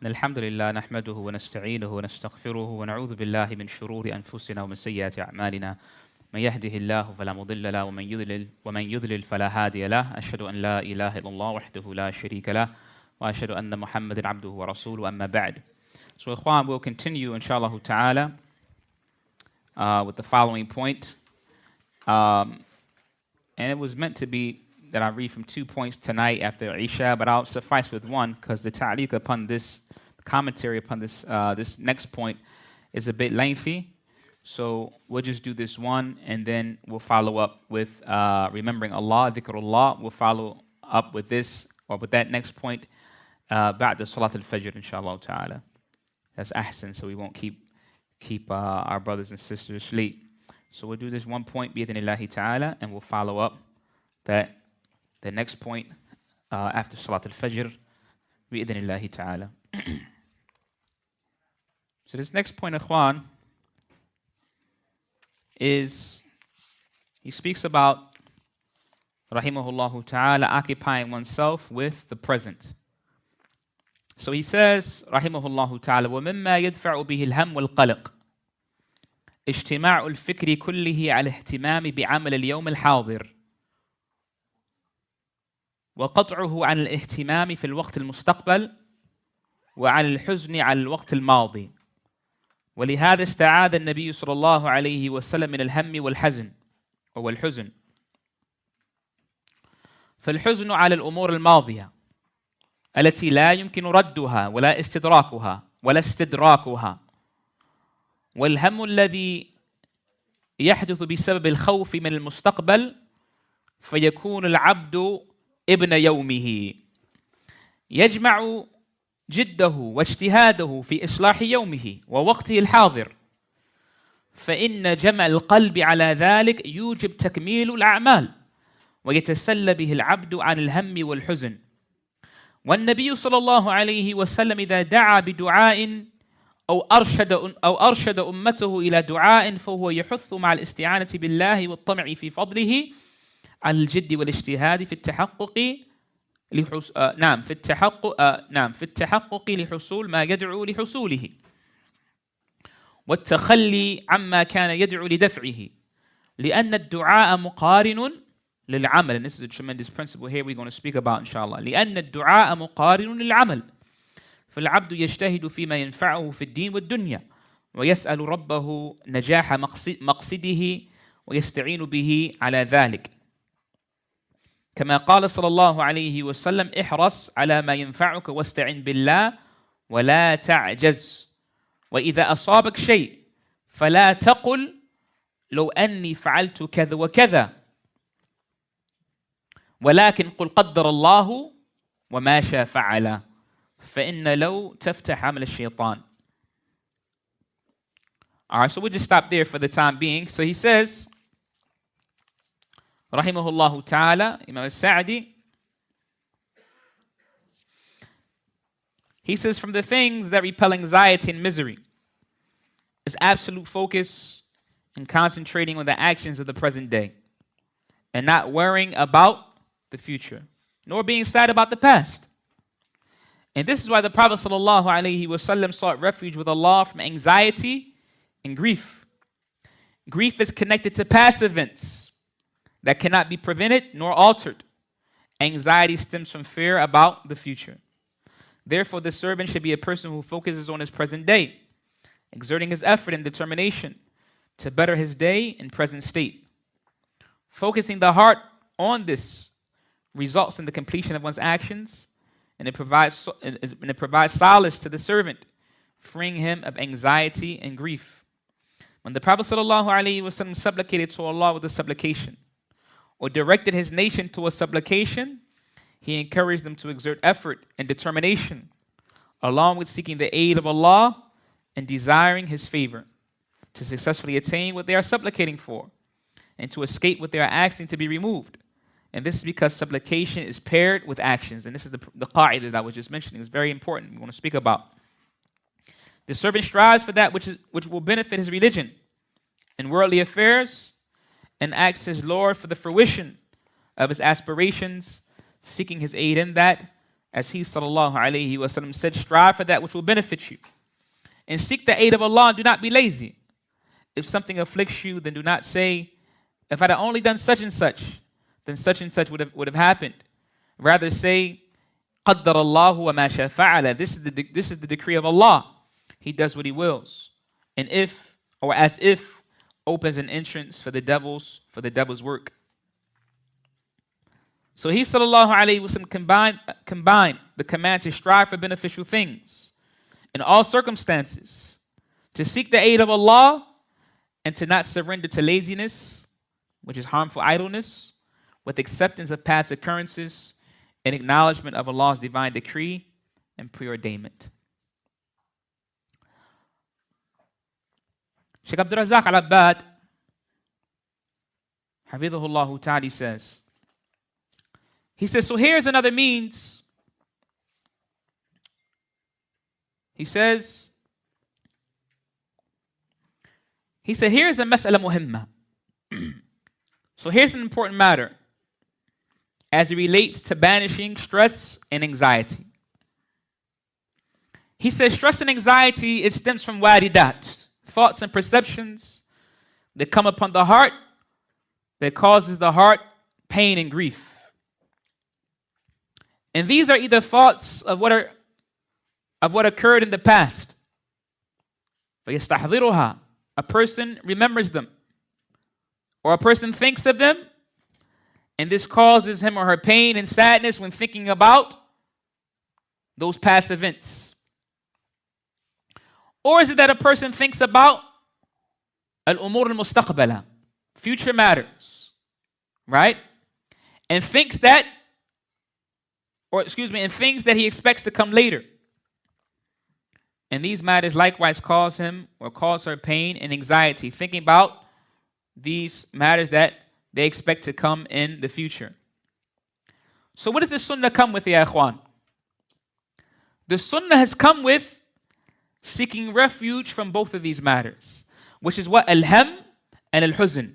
الحمد لله نحمده ونستعينه ونستغفره ونعوذ بالله من شرور أنفسنا ومن سيئات أعمالنا من يهده الله فلا مضل له ومن يضلل فلا هادي له أشهد أن لا إله إلا الله وحده لا شريك له وأشهد أن محمدا عبده ورسوله أما بعد. So Ikhwan, we'll continue inshallah ta'ala with the following point. And it was meant to be that I read from 2 points tonight after Isha, but I'll suffice with one because the ta'liq upon this, commentary upon this this next point is a bit lengthy. So we'll just do this one and then we'll follow up with remembering Allah, dhikrullah. We'll follow up with this or with that next point ba'da salat al-fajr inshallah ta'ala. That's ahsan, so we won't keep our brothers and sisters asleep. So we'll do this one point bi'idhnillahi ta'ala and we'll follow up that the next point after Salat al-Fajr bi'idhnillahi ta'ala. So this next point, Ikhwan, is he speaks about rahimahullahu ta'ala occupying oneself with the present. So he says rahimahullahu ta'ala وَمِمَّا يَدْفَعُ بِهِ الْهَمْ وَالْقَلَقِ اجتماع الفكر كله على اهتمام بعمل اليوم الحاضر وقطعه عن الاهتمام في الوقت المستقبل وعن الحزن على الوقت الماضي. ولهذا استعاذ النبي صلى الله عليه وسلم من الهم والحزن والحزن. فالحزن على الأمور الماضية التي لا يمكن ردها ولا استدراكها والهم الذي يحدث بسبب الخوف من المستقبل فيكون العبد ابن يومه يجمع جده واجتهاده في إصلاح يومه ووقته الحاضر فإن جمع القلب على ذلك يوجب تكميل الأعمال ويتسلى به العبد عن الهم والحزن. والنبي صلى الله عليه وسلم إذا دعا بدعاء أو أرشد أمته إلى دعاء فهو يحث مع الاستعانة بالله والطمع في فضله على الجد والاجتهاد في التحقق لحصول ما يدعو لحصوله والتخلي عما كان يدعو لدفعه لأن الدعاء مقارن للعمل. And this is a tremendous principle here we're going to speak about inshallah. لأن الدعاء مقارن للعمل فالعبد يجتهد فيما ينفعه في الدين والدنيا ويسأل ربه نجاح مقصده ويستعين به على ذلك كما قال صلى الله عليه وسلم احرص على ما ينفعك واستعن بالله ولا تعجز وإذا أصابك شيء فلا تقل لو أني فعلت كذا وكذا ولكن قل قدر الله وما شاء فعل فإن لو تفتح عمل الشيطان. Alright, so we'll just stop there for the time being. So he says rahimahullahu ta'ala, Imam al-Sa'di, he says from the things that repel anxiety and misery is absolute focus and concentrating on the actions of the present day and not worrying about the future nor being sad about the past. And this is why the Prophet sallallahu alaihi wasallam sought refuge with Allah from anxiety and grief. Grief is connected to past events that cannot be prevented nor altered. Anxiety stems from fear about the future. Therefore, the servant should be a person who focuses on his present day, exerting his effort and determination to better his day and present state. Focusing the heart on this results in the completion of one's actions, and it provides solace to the servant, freeing him of anxiety and grief. When the Prophet ﷺ supplicated to Allah with a supplication, or directed his nation to a supplication, he encouraged them to exert effort and determination, along with seeking the aid of Allah and desiring His favor, to successfully attain what they are supplicating for, and to escape what they are asking to be removed. And this is because supplication is paired with actions. And this is the qa'idah that I was just mentioning. It's very important. We want to speak about. The servant strives for that which will benefit his religion and worldly affairs, and asks his Lord for the fruition of his aspirations, seeking his aid in that, as he sallallahu alayhi wasallam said, strive for that which will benefit you. And seek the aid of Allah and do not be lazy. If something afflicts you, then do not say, if I'd have only done such and such, then such and such would have happened. Rather say, قَدَّرَ اللَّهُ وَمَا شَاءَ فَعَلَ. This is the decree of Allah. He does what He wills. And if, or as if, opens an entrance for the devil's work. So he sallallahu alayhi wa sallam combined the command to strive for beneficial things in all circumstances, to seek the aid of Allah, and to not surrender to laziness, which is harmful idleness, with acceptance of past occurrences and acknowledgement of Allah's divine decree and preordainment. Sheikh Abdul Razak al-Abbad, Hafidhahullah Ta'ala, says, so here's another means. He said, here's a mas'ala muhimma. So here's an important matter as it relates to banishing stress and anxiety. He says stress and anxiety, it stems from waridat, thoughts and perceptions that come upon the heart that causes the heart pain and grief. And these are either thoughts of what occurred in the past. فَيَسْتَحْضِرُهَا. A person remembers them. Or a person thinks of them, and this causes him or her pain and sadness when thinking about those past events. Or is it that a person thinks about al-umur al-mustaqbala, future matters, right? And thinks that, and things that he expects to come later. And these matters likewise cause him or cause her pain and anxiety, thinking about these matters that they expect to come in the future. So what does the Sunnah come with, ya ikhwan? The Sunnah has come with seeking refuge from both of these matters, which is what? Al-ham and al-huzn.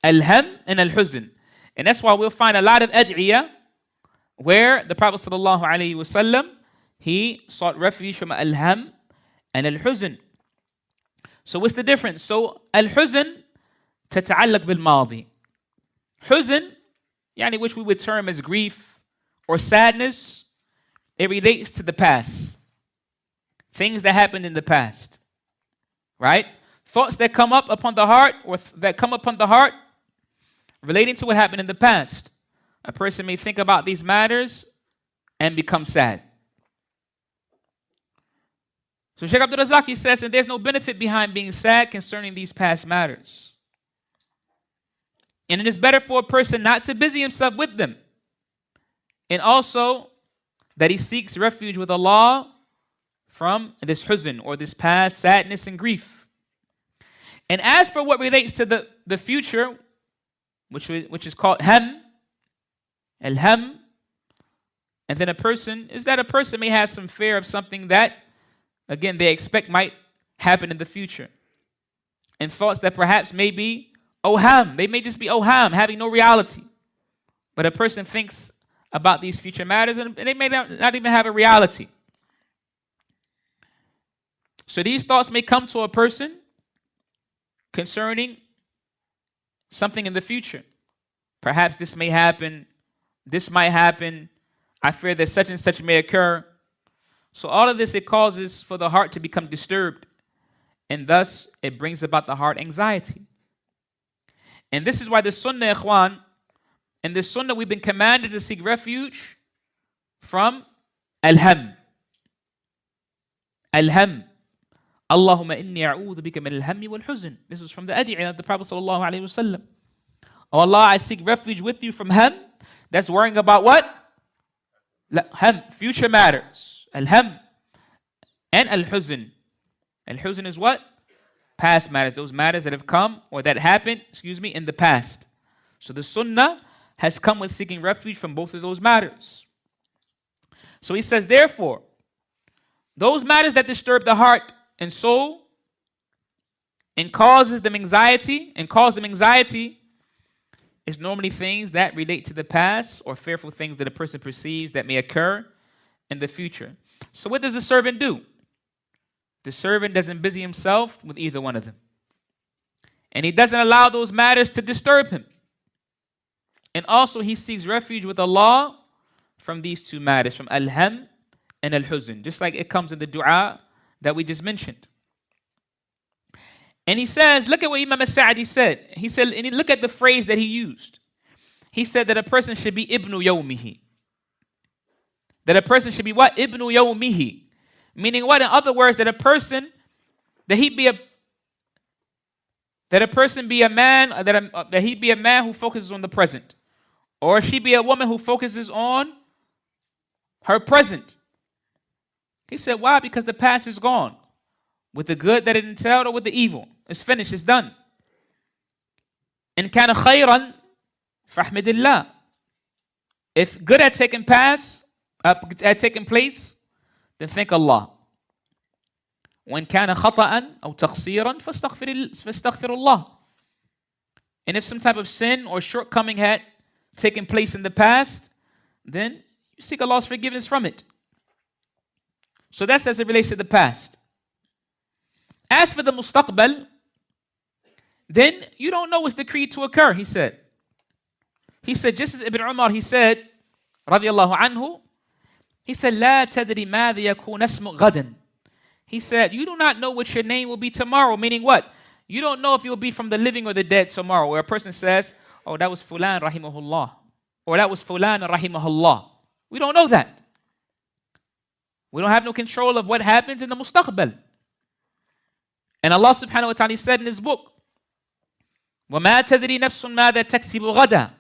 Al-ham and al-huzn. And that's why we'll find a lot of ad'iyah where the Prophet sallallahu alaihi wasallam, he sought refuge from al-ham and al-huzn. So what's the difference? So al-huzn تتعلق بالماضي. Huzn, which we would term as grief or sadness, it relates to the past. Things that happened in the past. Right? Thoughts that come up upon the heart relating to what happened in the past. A person may think about these matters and become sad. So Sheikh Abdul Razak says, and there's no benefit behind being sad concerning these past matters. And it is better for a person not to busy himself with them. And also that he seeks refuge with Allah from this huzn or this past sadness and grief. And as for what relates to the future, which is called ham, al-ham, and then a person may have some fear of something that, again, they expect might happen in the future. And thoughts that perhaps may be oham. They may just be oham, having no reality. But a person thinks about these future matters and they may not even have a reality. So these thoughts may come to a person concerning something in the future. Perhaps this may happen. This might happen. I fear that such and such may occur. So all of this, it causes for the heart to become disturbed. And thus, it brings about the heart anxiety. And this is why the Sunnah, ikhwan, in the Sunnah we've been commanded to seek refuge from al-ham. Al-ham. Allahumma inni a'udhu bika min al-hammi wal-huzn. This is from the ad'iyah of the Prophet sallallahu alaihi wasallam. Oh Allah, I seek refuge with you from ham. That's worrying about what? Ham, future matters. Al-ham and al-huzn. Al-huzn is what? Past matters, those matters that have come or that happened, in the past. So the Sunnah has come with seeking refuge from both of those matters. So he says, therefore, those matters that disturb the heart and soul and cause them anxiety, is normally things that relate to the past or fearful things that a person perceives that may occur in the future. So what does the servant do? The servant doesn't busy himself with either one of them. And he doesn't allow those matters to disturb him. And also he seeks refuge with Allah from these two matters, from al-ham and al-huzn, just like it comes in the dua that we just mentioned. And he says, look at what Imam As-Sa'di said. He said, and look at the phrase that he used. He said that a person should be ibnu yawmihi. That a person should be what? Ibnu yawmihi. Meaning what? In other words, that a person be a man who focuses on the present. Or she be a woman who focuses on her present. He said, why? Because the past is gone. With the good that it entailed or with the evil. It's finished, it's done. In kana khayran, fahmidillah. If good had taken place, then thank Allah. When kana khata'an or taqsiran, fastaghfirullah. And if some type of sin or shortcoming had taken place in the past, then you seek Allah's forgiveness from it. So that's as it relates to the past. As for the mustaqbal, then you don't know what's decreed to occur, he said. He said, just as Ibn Umar, he said, radiyallahu anhu, he said, لا تدري ماذا يكون اسمك غدا. He said, you do not know what your name will be tomorrow, meaning what? You don't know if you'll be from the living or the dead tomorrow, where a person says, oh, that was fulan rahimahullah, or that was fulan rahimahullah. We don't know that. We don't have no control of what happens in the mustaqbal. And Allah subhanahu wa ta'ala said in his book, وَمَا تَدْرِي نَفْسٌ مَاذَا تَكْسِبُ غَدًا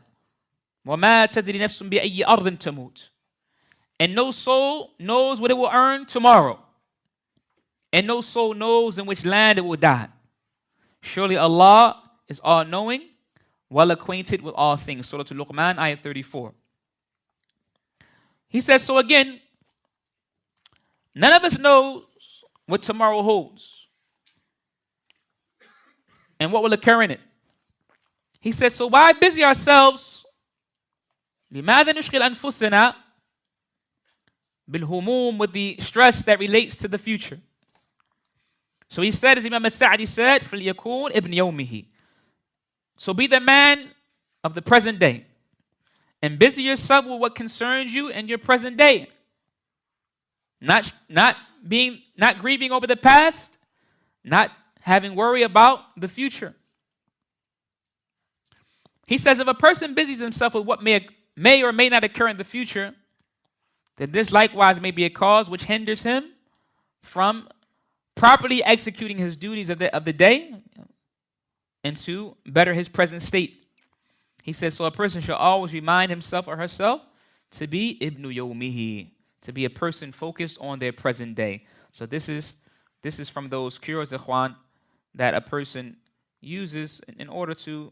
وَمَا تَدْرِي نَفْسٌ بِأَيِّ أَرْضٍ تَمُوتُ. And no soul knows what it will earn tomorrow. And no soul knows in which land it will die. Surely Allah is all-knowing, well-acquainted with all things. Surah Al-Luqman, ayat 34. He says, so again, none of us knows what tomorrow holds and what will occur in it. He said, so why busy ourselves لماذا نشغل أنفسنا بالهموم, with the stress that relates to the future? So he said, as Imam As-Sa'di said, فَلْيَكُونْ إِبْنِ يَوْمِهِ. So be the man of the present day and busy yourself with what concerns you in your present day. Not grieving over the past, not having worry about the future. He says if a person busies himself with what may or may not occur in the future, then this likewise may be a cause which hinders him from properly executing his duties of the day and to better his present state. He says, so a person should always remind himself or herself to be ibnu yawmihi, to be a person focused on their present day. So this is from those cures, ikhwan, that a person uses in order to,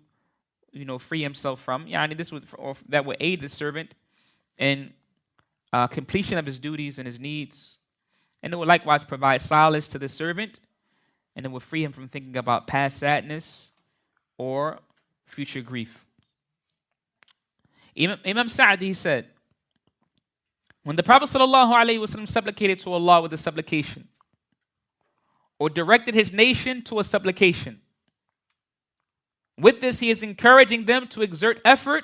free himself from. That would aid the servant in completion of his duties and his needs. And it will likewise provide solace to the servant, and it will free him from thinking about past sadness or future grief. Imam Sa'di said, when the Prophet ﷺ supplicated to Allah with a supplication, or directed his nation to a supplication, with this he is encouraging them to exert effort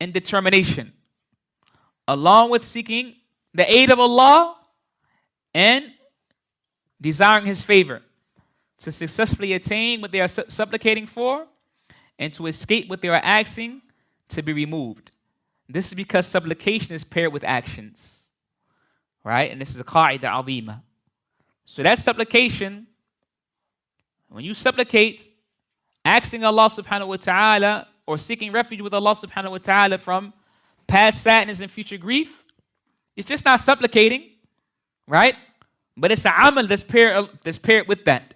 and determination, along with seeking the aid of Allah and desiring his favor, to successfully attain what they are supplicating for and to escape what they are asking to be removed. This is because supplication is paired with actions, right? And this is a qa'ida azima. So that supplication, when you supplicate, asking Allah subhanahu wa ta'ala or seeking refuge with Allah subhanahu wa ta'ala from past sadness and future grief, it's just not supplicating, right? But it's an amal that's paired with that.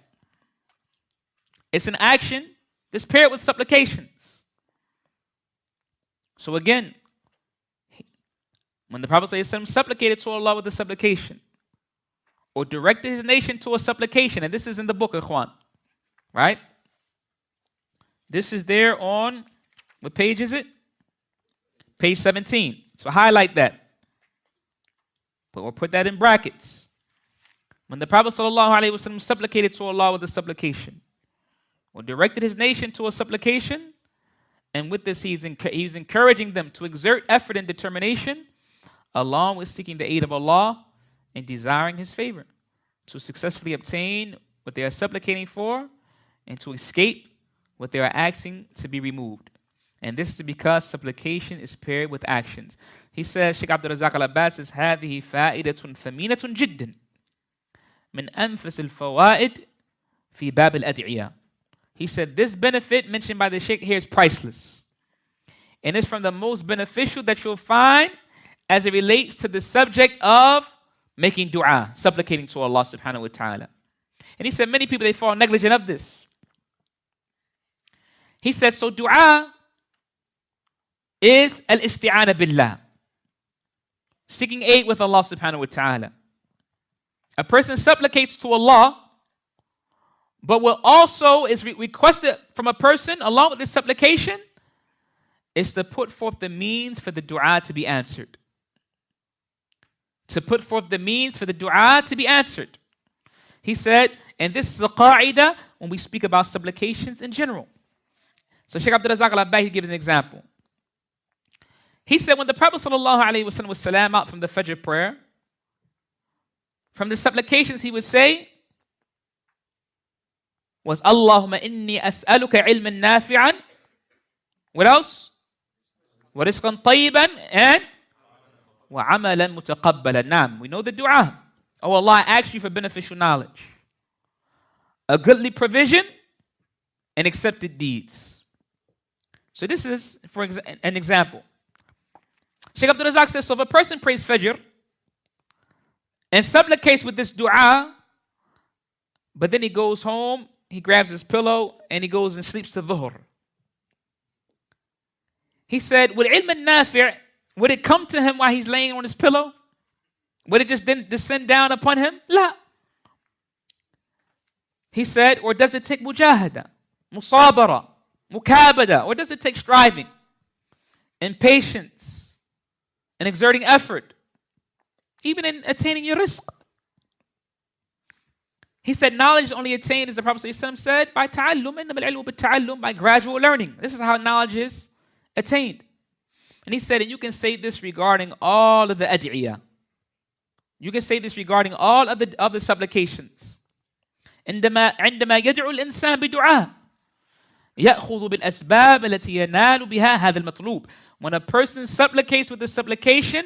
It's an action that's paired with supplications. So again, when the Prophet ﷺ supplicated to Allah with a supplication, or directed his nation to a supplication, and this is in the book, ikhwan, right? This is there on What page is it? Page 17. So highlight that. Or put that in brackets. When the Prophet ﷺ supplicated to Allah with a supplication, or directed his nation to a supplication, and with this he's encouraging them to exert effort and determination, along with seeking the aid of Allah and desiring his favor, to successfully obtain what they are supplicating for, and to escape what they are asking to be removed. And this is because supplication is paired with actions. He says, Sheikh Abdul Razak al-Abbas says, هذه فائدة ثمينة جدا من أنفس الفوائد في باب الأدعية. He said, this benefit mentioned by the Sheikh here is priceless. And it's from the most beneficial that you'll find as it relates to the subject of making dua, supplicating to Allah subhanahu wa ta'ala. And he said, many people, they fall negligent of this. He said, so dua is al-isti'ana billah, seeking aid with Allah subhanahu wa ta'ala. A person supplicates to Allah, but what also is requested from a person along with this supplication is to put forth the means for the dua to be answered. To put forth the means for the dua to be answered. He said, and this is a qa'idah when we speak about supplications in general. So Sheikh Abdul Razak al-Abbas, he gives an example. He said when the Prophet ﷺ was salam out from the Fajr prayer, from the supplications he would say was Allahumma inni as'aluka ilman nafi'an. What else? Wa rizqan tayyiban and wa amalan mutaqabbalan. Naam, we know the dua. Oh Allah, I ask you for beneficial knowledge, a goodly provision, and accepted deeds. So this is for an example. Sheikh Abdul Razak says, so if a person prays Fajr and supplicates with this dua, but then he goes home, he grabs his pillow, and he goes and sleeps to Dhuhr. He said, would ilm al-nafi', would it come to him while he's laying on his pillow? Would it just then descend down upon him? La. He said, or does it take mujahada, musabara, mukabada, or does it take striving and patience and exerting effort, even in attaining your rizq? He said, knowledge is only attained, as the Prophet ﷺ said, by ta'allum, by gradual learning. This is how knowledge is attained. And he said, and you can say this regarding all of the ad'iyah. You can say this regarding all of the supplications. عندما يدعو الإنسان بدعاء يأخذ بالأسباب التي ينال بها هذا المطلوب. When a person supplicates with the supplication,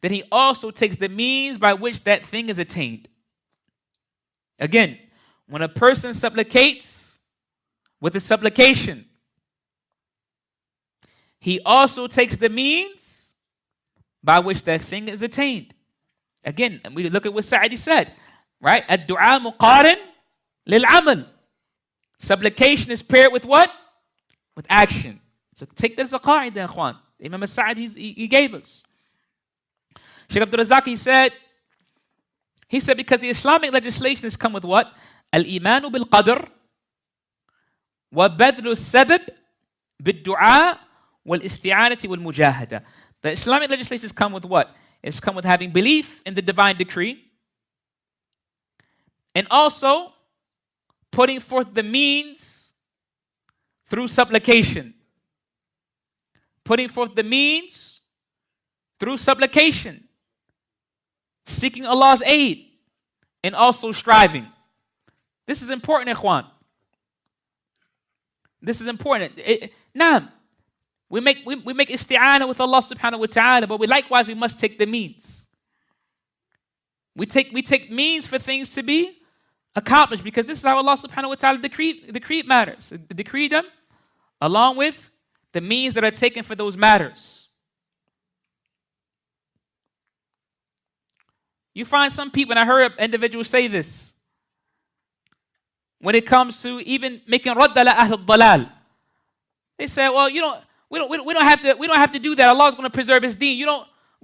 then he also takes the means by which that thing is attained. Again, when a person supplicates with the supplication, he also takes the means by which that thing is attained. Again, and we look at what Sa'idi said, right? Ad-du'a muqarin lil-amal. Supplication is paired with what? With action. So take this as a qa'idah, ikhwan. Imam Sa'id, he gave us. Sheikh Abdul Razak, he said because the Islamic legislation has come with what? Al-imanu bil-qadr wa badlu sabab bil-du'a wal-isti'anati wal-mujahada. The Islamic legislation has come with what? It's come with having belief in the divine decree and also putting forth the means through supplication. Putting forth the means through supplication. Seeking Allah's aid and also striving. This is important, ikhwan. This is important. Naam. We make isti'ana with Allah subhanahu wa ta'ala, but we must take the means. We take means for things to be accomplished because this is how Allah subhanahu wa ta'ala decreed matters. Decreed them along with the means that are taken for those matters. You find some people, and I heard individuals say this, when it comes to even making radd ala ahl al-dalal. They say, well, we don't have to do that. Allah is going to preserve His deen. We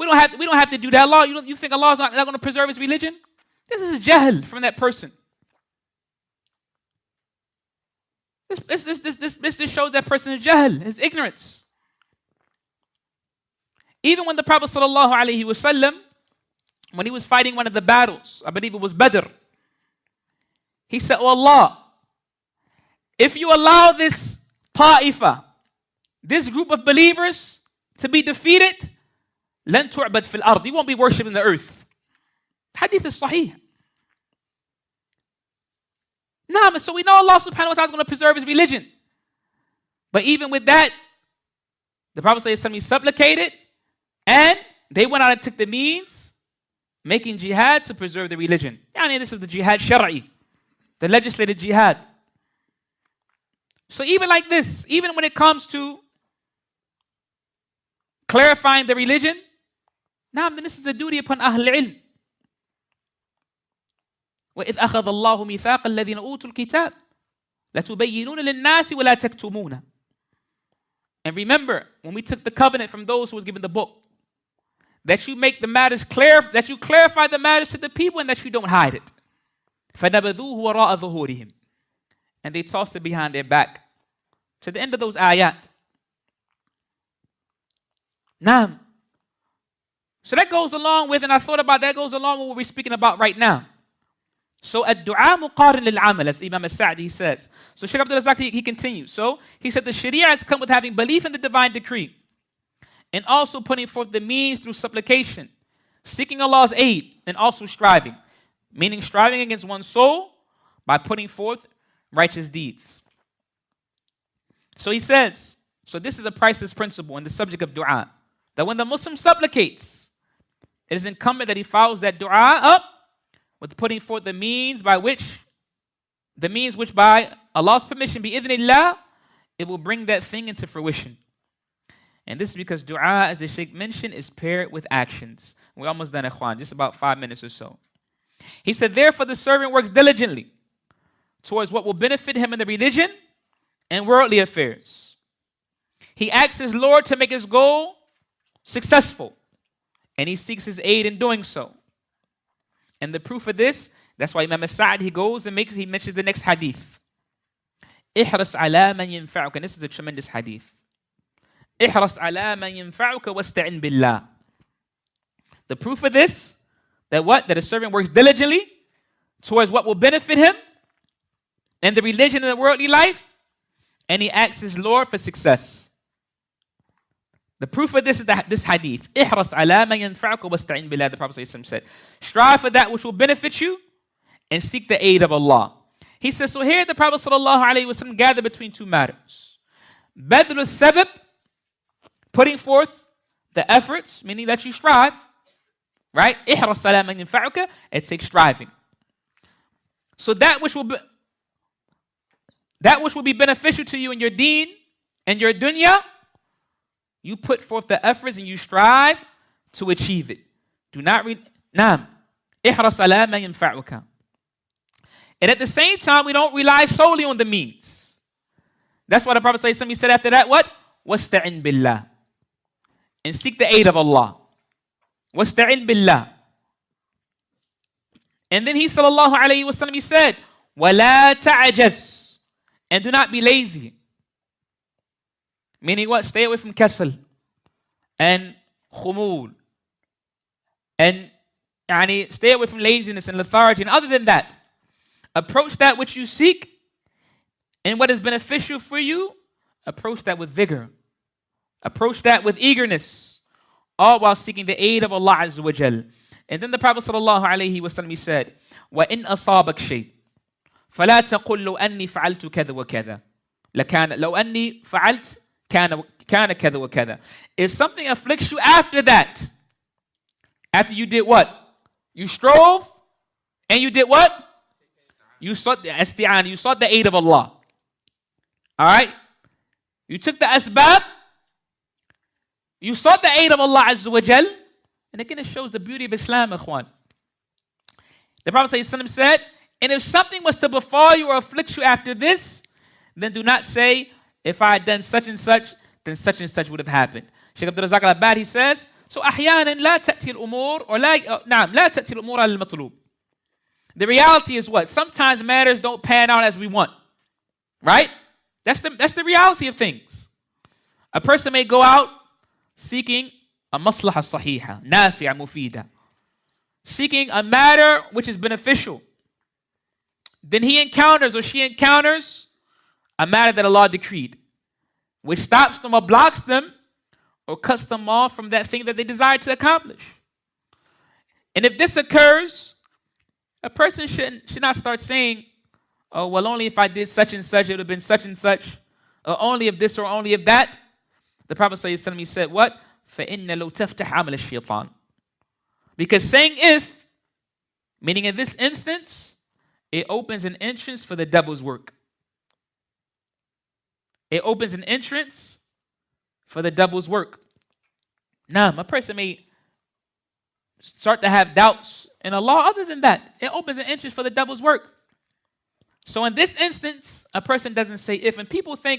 don't have to do that. Allah, you think Allah is not going to preserve His religion? This is a jahl from that person. This shows that person is jahl, his ignorance. Even when the Prophet ﷺ, when he was fighting one of the battles, I believe it was Badr, he said, "Oh Allah, if you allow this ta'ifa, this group of believers, to be defeated, لن تعبد في الأرض, you won't be worshipped in the earth." Hadith is sahih. Nah, so we know Allah subhanahu wa ta'ala is going to preserve his religion. But even with that, the Prophet ﷺ supplicated, and they went out and took the means, making jihad to preserve the religion. This is the jihad shar'i, the legislated jihad. So even like this, even when it comes to clarifying the religion, then this is a duty upon Ahl al-Ilm. وَإِذْ أَخَذَ اللَّهُ مِيثَاقَ الَّذِينَ أُوتُوا الْكِتَابَ لَتُبَيِّنُونَ لِلنَّاسِ وَلَا تَكْتُمُونَ. And remember, when we took the covenant from those who was given the book, that you make the matters clear, that you clarify the matters to the people, and that you don't hide it. فَنَبَذُوهُ وَرَاءَ ظُهُورِهِمْ. And they tossed it behind their back. To the end of those ayat. Naam. So that goes along with, and I thought about that goes along with what we're speaking about right now. So ad-du'a muqarin lil-amal, as Imam As-Sa'di says. So Sheikh Abdul Razak, he continues. So he said the Sharia has come with having belief in the divine decree, and also putting forth the means through supplication, seeking Allah's aid, and also striving. Meaning striving against one's soul by putting forth righteous deeds. So he says, so this is a priceless principle in the subject of dua, that when the Muslim supplicates, it is incumbent that he follows that dua up with putting forth the means which by Allah's permission, bi-idhnillah, it will bring that thing into fruition. And this is because dua, as the Sheikh mentioned, is paired with actions. We're almost done, ikhwan, just about 5 minutes or so. He said, therefore the servant works diligently towards what will benefit him in the religion and worldly affairs. He asks his Lord to make his goal successful, and he seeks his aid in doing so. And the proof of this, that's why Imam As-Sa'di, he goes and he mentions the next hadith. احرص على من ينفعك. And this is a tremendous hadith. احرص على من ينفعك واستعن بالله. The proof of this, that what? That a servant works diligently towards what will benefit him in the religion and the worldly life, and he asks his Lord for success. The proof of this is this hadith. احرص على من ينفعك واستعن بالله. The Prophet ﷺ said, strive for that which will benefit you and seek the aid of Allah. He says, so here the Prophet ﷺ gathered between two matters. Badl al-sabab, putting forth the efforts, meaning that you strive, right? احرص على من ينفعك, it takes striving. So that which will be beneficial to you in your deen and your dunya, you put forth the efforts and you strive to achieve it. Do not احرص على ما ينفعك. And at the same time, we don't rely solely on the means. That's why the Prophet ﷺ said after that, what? وَاسْتَعِنْ بِاللَّهِ. And seek the aid of Allah. وَاسْتَعِنْ بِاللَّهِ. And then he sallallahu alayhi wa sallam, he said, وَلَا تَعْجَزْ. And do not be lazy. Meaning what? Stay away from kasal and khumul. And stay away from laziness and lethargy. And other than that, approach that which you seek and what is beneficial for you, approach that with vigor. Approach that with eagerness, all while seeking the aid of Allah Azza wa Jal. And then the Prophet sallallahu alayhi wa sallam, he said, وَإِنْ أَصَابَكْ شَيْءٍ فَلَا تَقُلْ لَوْ أَنِّي فَعَلْتُ كَذَا وَكَذَا لَوْ أَنِّي فَعَلْتُ كَانَ كَذَا وَكَذَا. If something afflicts you after that, after you did what? You strove and you did what? You sought the isti'an, you sought the aid of Allah. Alright? You took the asbab, you sought the aid of Allah Azza wa Jal. And again, it shows the beauty of Islam, ikhwan. The Prophet ﷺ said, and if something was to befall you or afflict you after this, then do not say, if I had done such and such, then such and such would have happened. Sheikh Abdul Razak al-Abbad, he says, so أحيانا لا تأتي الأمور or لا تأتي الأمور على المطلوب. The reality is what? Sometimes matters don't pan out as we want. Right? That's the reality of things. A person may go out seeking a maslaha sahiha, nafi'a mufida. Seeking a matter which is beneficial. Then he encounters or she encounters a matter that Allah decreed, which stops them or blocks them or cuts them off from that thing that they desire to accomplish. And if this occurs, a person should not start saying, oh, well, only if I did such and such, it would have been such and such, or only if this or only if that. The Prophet ﷺ said, what? فَإِنَّ لَوْ تَفْتَحْ عَمَلَ الشَّيْطَانِ. Because saying if, meaning in this instance, it opens an entrance for the devil's work. It opens an entrance for the devil's work. Now, a person may start to have doubts in Allah. Other than that, it opens an entrance for the devil's work. So in this instance, a person doesn't say if. And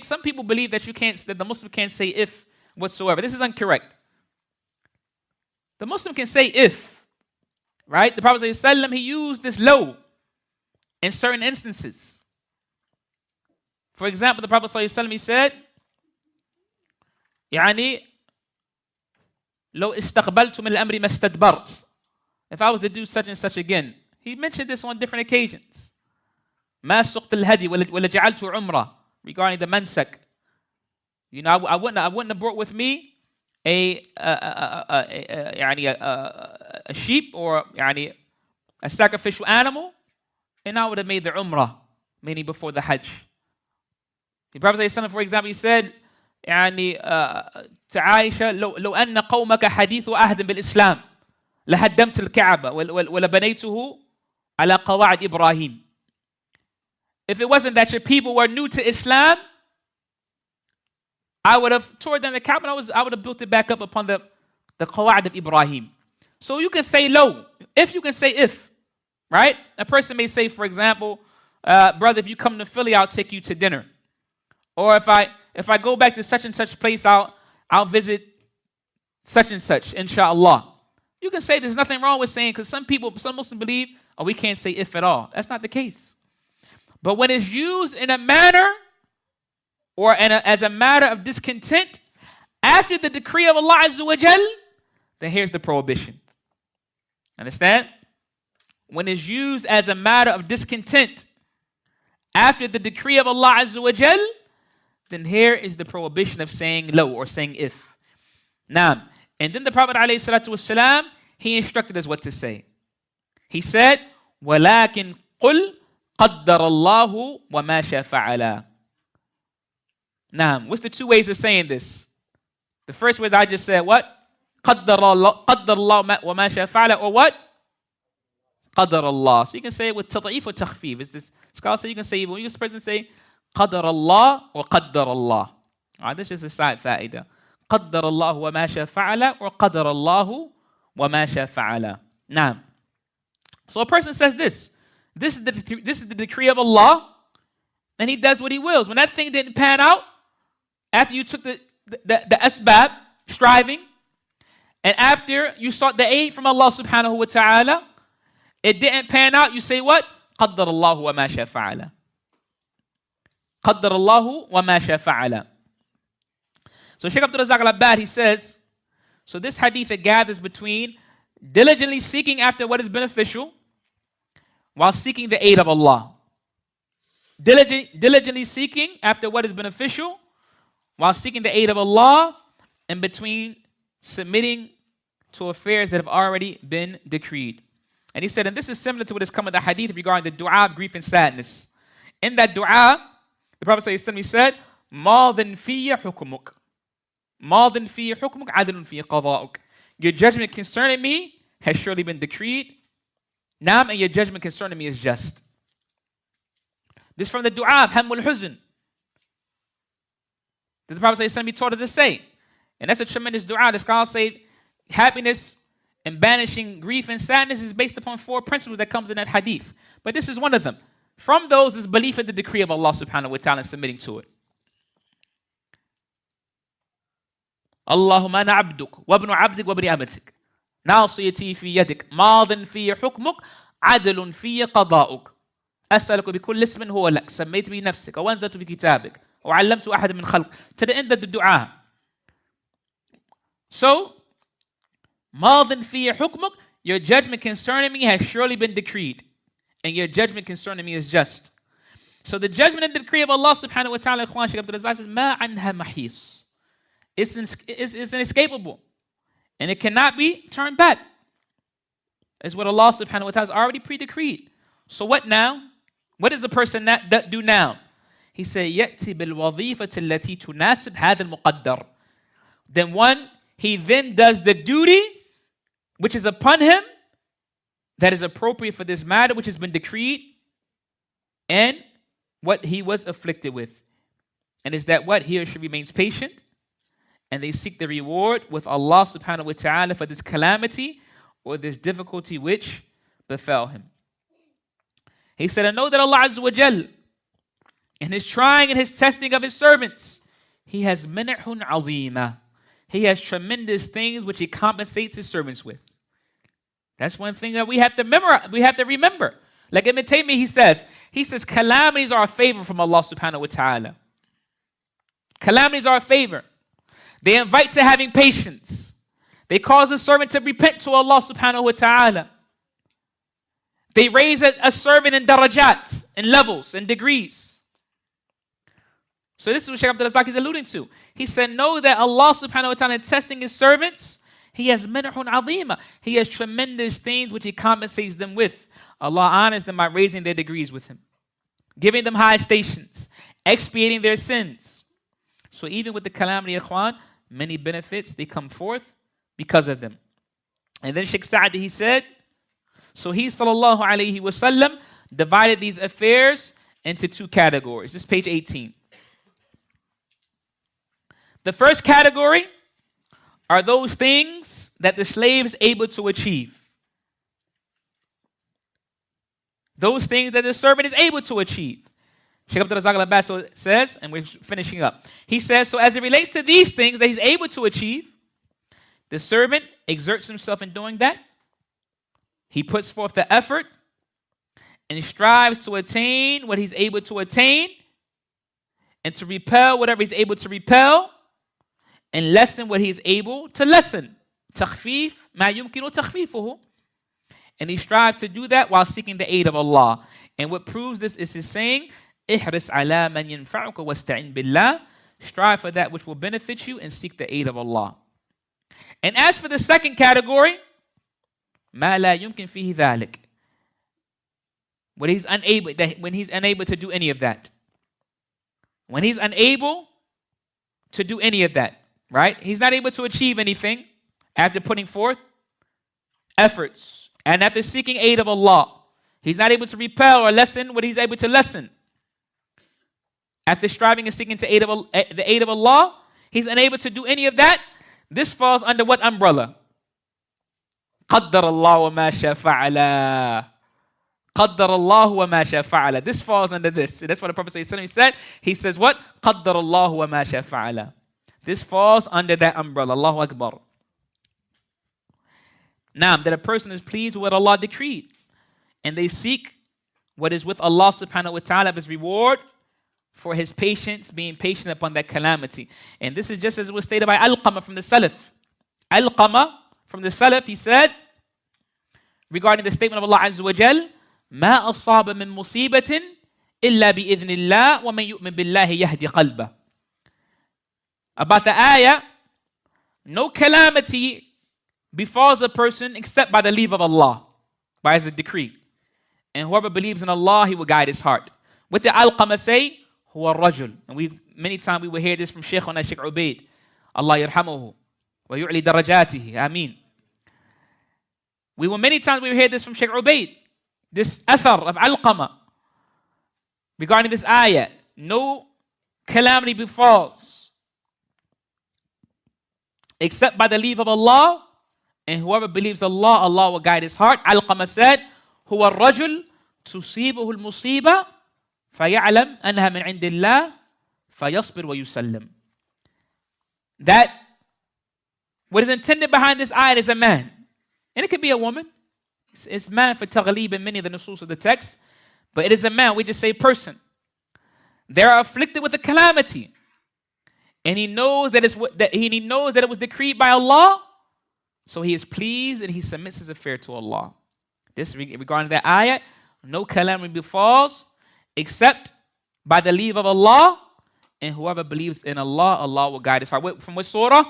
some people believe that that the Muslim can't say if whatsoever. This is incorrect. The Muslim can say if, right? The Prophet ﷺ, he used this law in certain instances. For example, the Prophet ﷺ, he said, يعني لو استقبلت من الأمر ما استدبرت. If I was to do such and such again. He mentioned this on different occasions. ما سقت الهدي ولا جعلت عمرة, regarding the mansak. You know, I wouldn't have brought with me a sheep or a sacrificial animal, and I would have made the umrah, meaning before the hajj. The Prophet ﷺ, for example, he said, to Aisha, لو أن قومك حديث عهد بالإسلام لهدمت الكعبة ولبنيته على قواعد إبراهيم. If it wasn't that your people were new to Islam, I would have torn down the Kaaba and I would have built it back up upon the qawa'id of Ibrahim. So you can say low. If you can say if, right? A person may say, for example, brother, if you come to Philly, I'll take you to dinner. Or if I go back to such and such place, I'll visit such and such, inshallah. You can say there's nothing wrong with saying, because some Muslims believe, oh, we can't say if at all. That's not the case. But when it's used in a manner or as a matter of discontent after the decree of Allah Azza wa Jal, then here's the prohibition. Understand? When it's used as a matter of discontent after the decree of Allah Azza wa Jal, then here is the prohibition of saying low or saying if. Now, and then the Prophet ﷺ, he instructed us what to say. He said, وَلَكِنْ قُلْ قَدَّرَ اللَّهُ وَمَا شَاءَ فَعَلَ. Now, what's the two ways of saying this? The first way I just said, what? قَدَّرَ اللَّهُ وَمَا شَاءَ فَعَلَ, or what? قَدَّرَ اللَّهُ. So you can say it with تضعيف or تخفيف. It's this scholar say you can say, when you person say قَدَّرَ اللَّهُ or قَدَّرَ اللَّهُ. Alright, this is a side fa'idah. قَدَّرَ اللَّهُ وَمَا شَاءَ فَعَلَ or قَدَّرَ اللَّهُ وَمَا شَاءَ فَعَلَ. Now, so a person says this. This is the decree of Allah, and he does what he wills. When that thing didn't pan out, after you took the asbab, striving, and after you sought the aid from Allah subhanahu wa ta'ala, it didn't pan out, you say what? قَدَّرَ اللَّهُ وَمَا شَاءَ فَعَلَ. قَدَّرَ اللَّهُ وَمَا شَاءَ فَعَلَ. So Sheikh Abdul Razak al-Abbad, he says, so this hadith, it gathers between diligently seeking after what is beneficial while seeking the aid of Allah. Diligently seeking after what is beneficial while seeking the aid of Allah, and between submitting to affairs that have already been decreed. And he said, and this is similar to what is come in the hadith regarding the dua of grief and sadness. In that dua, the Prophet ﷺ said, مَاضٍ فِيَّ حُكْمُكَ مَاضٍ فِيَّ حُكْمُكَ عَدْلٌ فِيَّ قَضَاؤُكَ. Your judgment concerning me has surely been decreed. Naam, and your judgment concerning me is just. This is from the dua of Hammul Huzn that the Prophet ﷺ taught us to say. And that's a tremendous dua. The scholars say happiness and banishing grief and sadness is based upon 4 principles that comes in that hadith. But this is one of them. From those is belief in the decree of Allah subhanahu wa ta'ala and submitting to it. Allahumma ana abduk, wabnu abdik, wabni abatik. ناصيتي في يدك ماض في حكمك عدل في قضاؤك أسألك بكل اسم هو لك سميت به نفسك وأنزلت بكتابك وعلمت أحد من خلق, to the end of the dua. So مَاضٍ فِي حُكْمُكَ, your judgment concerning me has surely been decreed. And your judgment concerning me is just. So the judgment and decree of Allah subhanahu wa ta'ala, Ikhwan, Sheikh Abdul Razak says, مَا عَنْهَا مَحِيص. It's inescapable. And it cannot be turned back. It's what Allah subhanahu wa ta'ala has already pre-decreed. So what now? What does a person do now? He said, يَأْتِ بِالْوَظِيفَةِ الَّتِي تُنَاسِبْ هَذَا الْمُقَدَّرِ. Then he then does the duty which is upon him that is appropriate for this matter which has been decreed and what he was afflicted with. And is that what he or she remains patient and they seek the reward with Allah subhanahu wa ta'ala for this calamity or this difficulty which befell him. He said, I know that Allah Azza wa Jal, in his trying and his testing of his servants, he has min'hun azima. He has tremendous things which he compensates his servants with. That's one thing that we have to remember. Like Ibn Taymiyyah, he says, calamities are a favor from Allah subhanahu wa ta'ala. Calamities are a favor. They invite to having patience. They cause a servant to repent to Allah subhanahu wa ta'ala. They raise a servant in darajat, in levels, in degrees. So this is what Sheikh Abdul Razak is alluding to. He said, know that Allah subhanahu wa ta'ala, in testing his servants, he has min'hun azima. He has tremendous things which he compensates them with. Allah honors them by raising their degrees with him, giving them high stations, expiating their sins. So even with the calamity, ikhwan, many benefits, they come forth because of them. And then Sheikh Sa'di, he said, so he sallallahu alayhi wasallam divided these affairs into two categories. This is page 18. The first category are those things that the slave is able to achieve. Those things that the servant is able to achieve. Sheikh Abdul Razak al-Abbas says, and we're finishing up. He says, so as it relates to these things that he's able to achieve, the servant exerts himself in doing that. He puts forth the effort and strives to attain what he's able to attain and to repel whatever he's able to repel and lessen what he's able to lessen. تخفيف ما يمكن تخفيفه. And he strives to do that while seeking the aid of Allah. And what proves this is his saying, احرص على من ينفعك واستعن بالله. Strive for that which will benefit you and seek the aid of Allah. And as for the second category, ما لا يمكن فيه ذلك. When he's unable to do any of that. When he's unable to do any of that, right? He's not able to achieve anything after putting forth efforts and after seeking aid of Allah. He's not able to repel or lessen what he's able to lessen. After striving and seeking the aid of Allah, he's unable to do any of that. This falls under what umbrella? قدر الله وما شاء فعل. قدر الله وما شاء فعل. This falls under this. That's what the Prophet said. He says what? قدر الله وما شاء فعل. This falls under that umbrella. Allahu Akbar. Now, that a person is pleased with what Allah decreed and they seek what is with Allah subhanahu wa ta'ala of his reward for his patience, being patient upon that calamity. And this is just as it was stated by Alqama from the Salaf. Alqama from the Salaf, he said, regarding the statement of Allah Azza wa Jal, ما أصاب من مصيبة إلا بإذن الله ومن يؤمن بالله يهدي قلبه. About the ayah, no calamity befalls a person except by the leave of Allah, by his decree. And whoever believes in Allah, he will guide his heart. What did Alqama say? هو الرجل. And many times we will hear this from Sheikh Ubaid. Allah yarhamuhu wa yu'li darajatihi. Ameen. Many times we will hear this from Sheikh Ubaid. This athar of Alqama regarding this ayah. No calamity befalls except by the leave of Allah, and whoever believes Allah, Allah will guide his heart. Alqama said, هو الرجل تصيبه المصيبة فيعلم أنها من عند الله فيصبر ويسلم. That what is intended behind this ayah is a man. And it could be a woman. It's man for taghlib in many of the nusus of the text. But it is a man. We just say person. They are afflicted with a calamity. And he knows that it was decreed by Allah. So he is pleased and he submits his affair to Allah. This regarding that ayat, no calamity befalls except by the leave of Allah, and whoever believes in Allah, Allah will guide his heart. From what surah?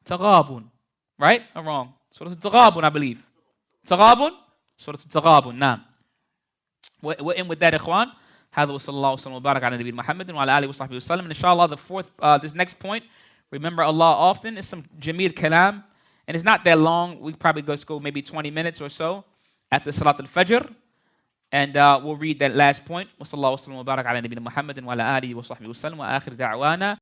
Taghabun. Right or wrong? Surah Taghabun, I believe. Taghabun? Surah Taghabun, naam. We're in with that, ikhwan. هذا وصلى الله وسلم وبارك على نبينا محمد وعلى آله وصحبه وسلم. And inshallah, the fourth, this next point, remember Allah often. It's some jameel kalam, and it's not that long. We probably go maybe 20 minutes or so after Salat al-Fajr, and we'll read that last point. وصلى الله وسلم وبارك على نبينا محمد وعلى آله وصحبه وسلم وآخر دعوانا